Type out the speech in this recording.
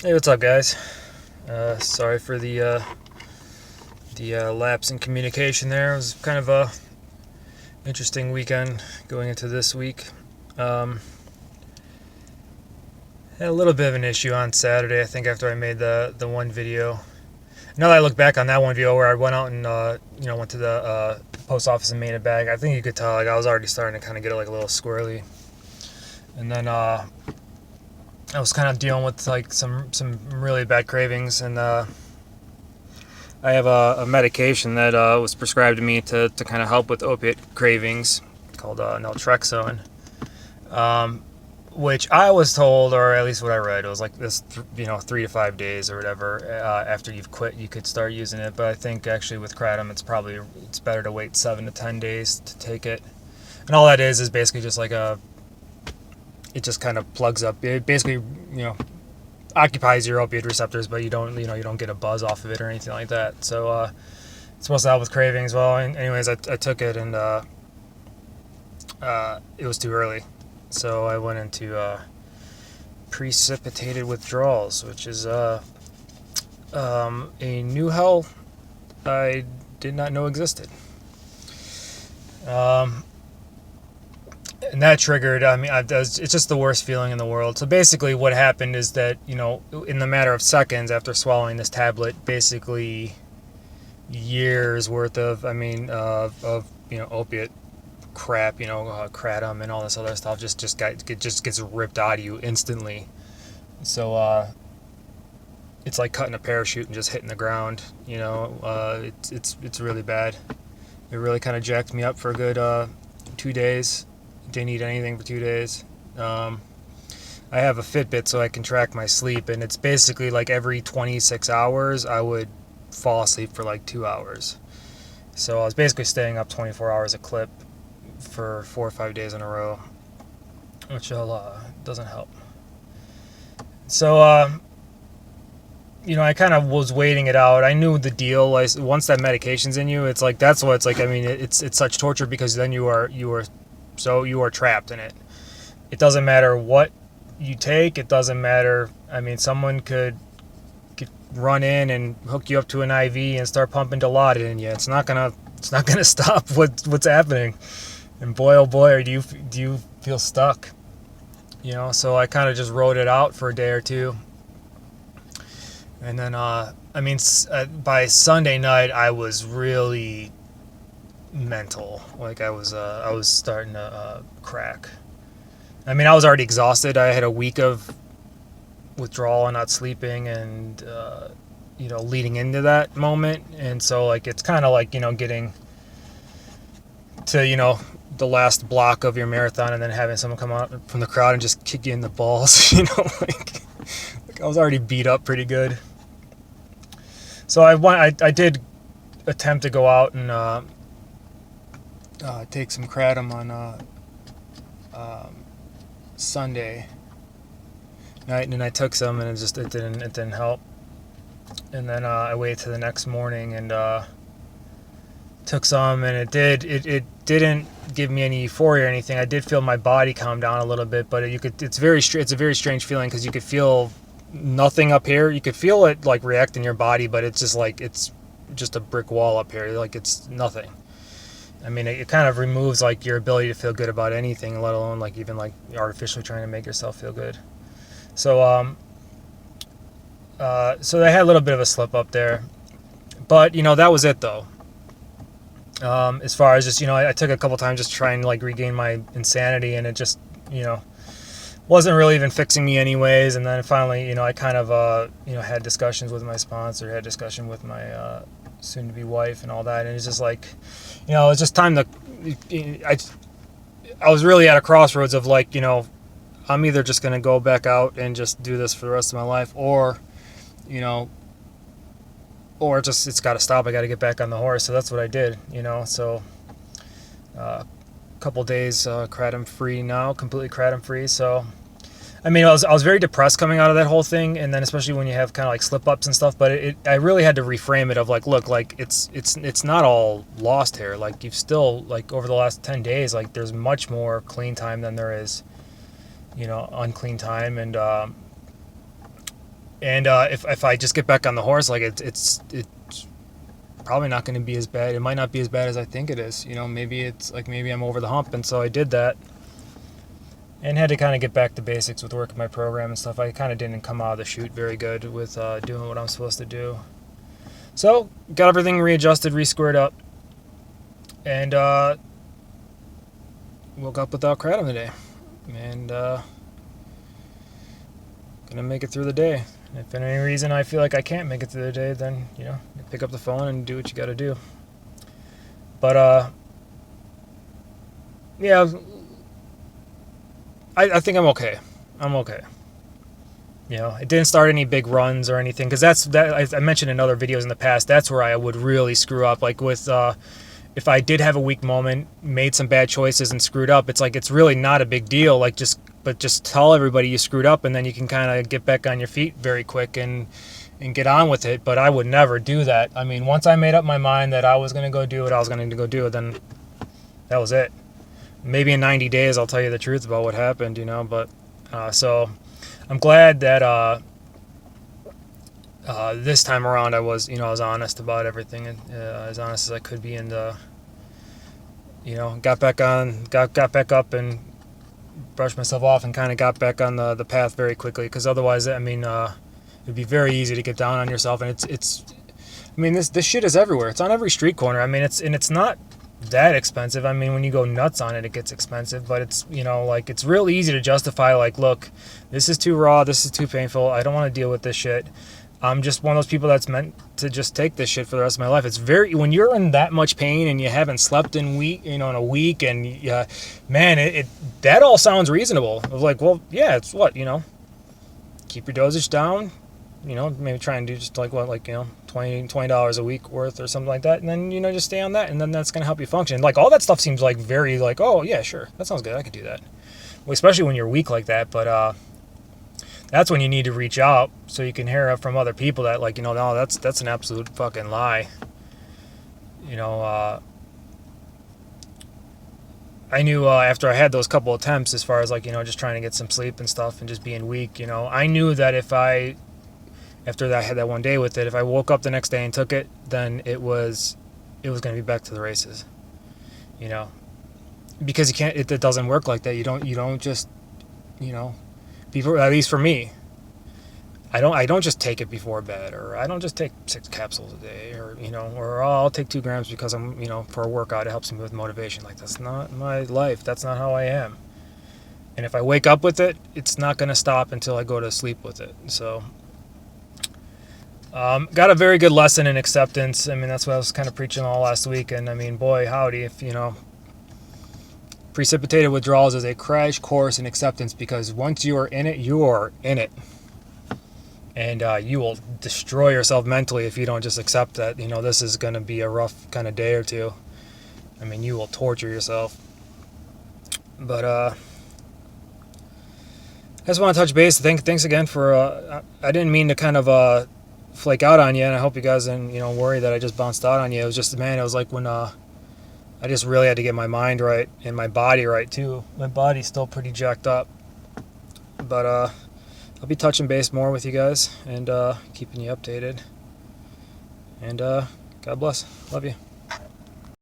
Hey, what's up, guys? Sorry for the lapse in communication there. It was kind of a interesting weekend going into this week. Um, Had a little bit of an issue on Saturday, I think, after I made the one video. Now that I look back on that one video where I went out and went to the post office and made a bag, I think you could tell like I was already starting to kind of get like a little squirrely. And then I was kind of dealing with like some really bad cravings, and I have a medication that was prescribed to me to kind of help with opiate cravings called naltrexone, um, which I was told, or at least what I read, it was like this, 3 to 5 days or whatever after you've quit, you could start using it. But I think actually with kratom, it's better to wait 7 to 10 days to take it. And all that is basically just like it just kind of plugs up. It basically, occupies your opioid receptors, but you don't get a buzz off of it or anything like that. So it's supposed to help with cravings. Well, anyways, I took it, and it was too early, so I went into precipitated withdrawals, which is a new hell I did not know existed. And that triggered, it's just the worst feeling in the world. So basically what happened is that, in the matter of seconds after swallowing this tablet, basically years worth of opiate crap, kratom and all this other stuff just gets ripped out of you instantly. So it's like cutting a parachute and just hitting the ground. It's really bad. It really kind of jacked me up for a good 2 days. Didn't eat anything for 2 days. I have a Fitbit so I can track my sleep, and it's basically like every 26 hours I would fall asleep for like 2 hours. So I was basically staying up 24 hours a clip for 4 or 5 days in a row, which doesn't help. So I kind of was waiting it out. I knew the deal. Like, once that medication's in you, it's like that's what it's like. I mean, it's such torture because then you are trapped in it. It doesn't matter what you take. It doesn't matter. I mean, someone could run in and hook you up to an IV and start pumping Dilaudid in you. It's not gonna stop what's happening. And boy, oh boy, do you feel stuck? So I kind of just rode it out for a day or two. And then, by Sunday night, I was really mental. Like I was starting to crack. I mean, I was already exhausted. I had a week of withdrawal and not sleeping, and leading into that moment. And so, like, it's kind of like getting to the last block of your marathon, and then having someone come out from the crowd and just kick you in the balls. Like I was already beat up pretty good. So I did attempt to go out and take some kratom on Sunday night, and I took some, and it didn't help. And then I waited till the next morning and took some, and it didn't give me any euphoria or anything. I did feel my body calm down a little bit, but it's a very strange feeling because you could feel nothing up here. You could feel it like react in your body, but it's just like it's just a brick wall up here. Like it's nothing. I mean, it kind of removes like your ability to feel good about anything, let alone like even like artificially trying to make yourself feel good. So so I had a little bit of a slip up there, but that was it though. As far as just I took a couple times just trying to like regain my insanity, and it just wasn't really even fixing me anyways. And then finally, I kind of had discussions with my sponsor, had discussion with my soon-to-be wife and all that, and it's just like it's just time to I was really at a crossroads of like I'm either just gonna go back out and just do this for the rest of my life, or or just it's got to stop. I got to get back on the horse. So that's what I did. So couple days kratom free now, completely kratom free. So I mean, I was very depressed coming out of that whole thing, and then especially when you have kind of like slip ups and stuff. But I really had to reframe it of like, look, like it's not all lost here. Like you've still like over the last 10 days, like there's much more clean time than there is unclean time. And And if I just get back on the horse, like it's probably not going to be as bad. It might not be as bad as I think it is. You know, maybe it's like maybe I'm over the hump, and so I did that, and had to kind of get back to basics with working my program and stuff. I kind of didn't come out of the chute very good with doing what I'm supposed to do. So got everything readjusted, re-squared up, and woke up without kratom today, and gonna make it through the day. If for any reason I feel like I can't make it through the day, then you know, pick up the phone and do what you got to do. But yeah, I think I'm okay. I'm okay. You know, it didn't start any big runs or anything, because that I mentioned in other videos in the past. That's where I would really screw up. Like with if I did have a weak moment, made some bad choices and screwed up, it's like it's really not a big deal. Like just tell everybody you screwed up, and then you can kind of get back on your feet very quick and get on with it. But I would never do that. I mean, once I made up my mind that I was going to go do what I was going to go do, then that was it. Maybe in 90 days I'll tell you the truth about what happened, you know. But so I'm glad that this time around I was honest about everything, and as honest as I could be, and got back back up and brushed myself off and kind of got back on the path very quickly. Because otherwise, I mean, it'd be very easy to get down on yourself, and it's I mean, this shit is everywhere. It's on every street corner. I mean, it's not that expensive. I mean, when you go nuts on it, it gets expensive, but it's, like, it's real easy to justify, like, look, this is too raw, this is too painful, I don't want to deal with this shit. I'm just one of those people that's meant to just take this shit for the rest of my life. It's when you're in that much pain and you haven't slept in in a week, and man, that all sounds reasonable. I was like, well, yeah, it's what, keep your dosage down, maybe try and do just like what, like, $20 a week worth or something like that, and then just stay on that, and then that's going to help you function. Like, all that stuff seems like very, like, oh yeah, sure, that sounds good, I could do that. Well, especially when you're weak like that. But that's when you need to reach out so you can hear from other people that, like, no, that's an absolute fucking lie. I knew after I had those couple attempts, as far as, like, just trying to get some sleep and stuff and just being weak, I knew that after I had that one day with it, if I woke up the next day and took it, then it was going to be back to the races, because it doesn't work like that. You don't just, before, at least for me, I don't just take it before bed, or I don't just take 6 capsules a day, or or I'll take 2 grams because I'm, for a workout, it helps me with motivation. Like, that's not my life. That's not how I am. And if I wake up with it, it's not going to stop until I go to sleep with it. So got a very good lesson in acceptance. I mean, that's what I was kind of preaching all last week. And I mean, boy, howdy, if precipitated withdrawals is a crash course in acceptance, because once you are in it, you are in it. And you will destroy yourself mentally if you don't just accept that, this is going to be a rough kind of day or two. I mean, you will torture yourself. But I just want to touch base. Thanks again for, I didn't mean to kind of flake out on you, and I hope you guys didn't, worry that I just bounced out on you. It was just, man, it was like when I just really had to get my mind right and my body right too. My body's still pretty jacked up. But I'll be touching base more with you guys and keeping you updated. And God bless. Love you.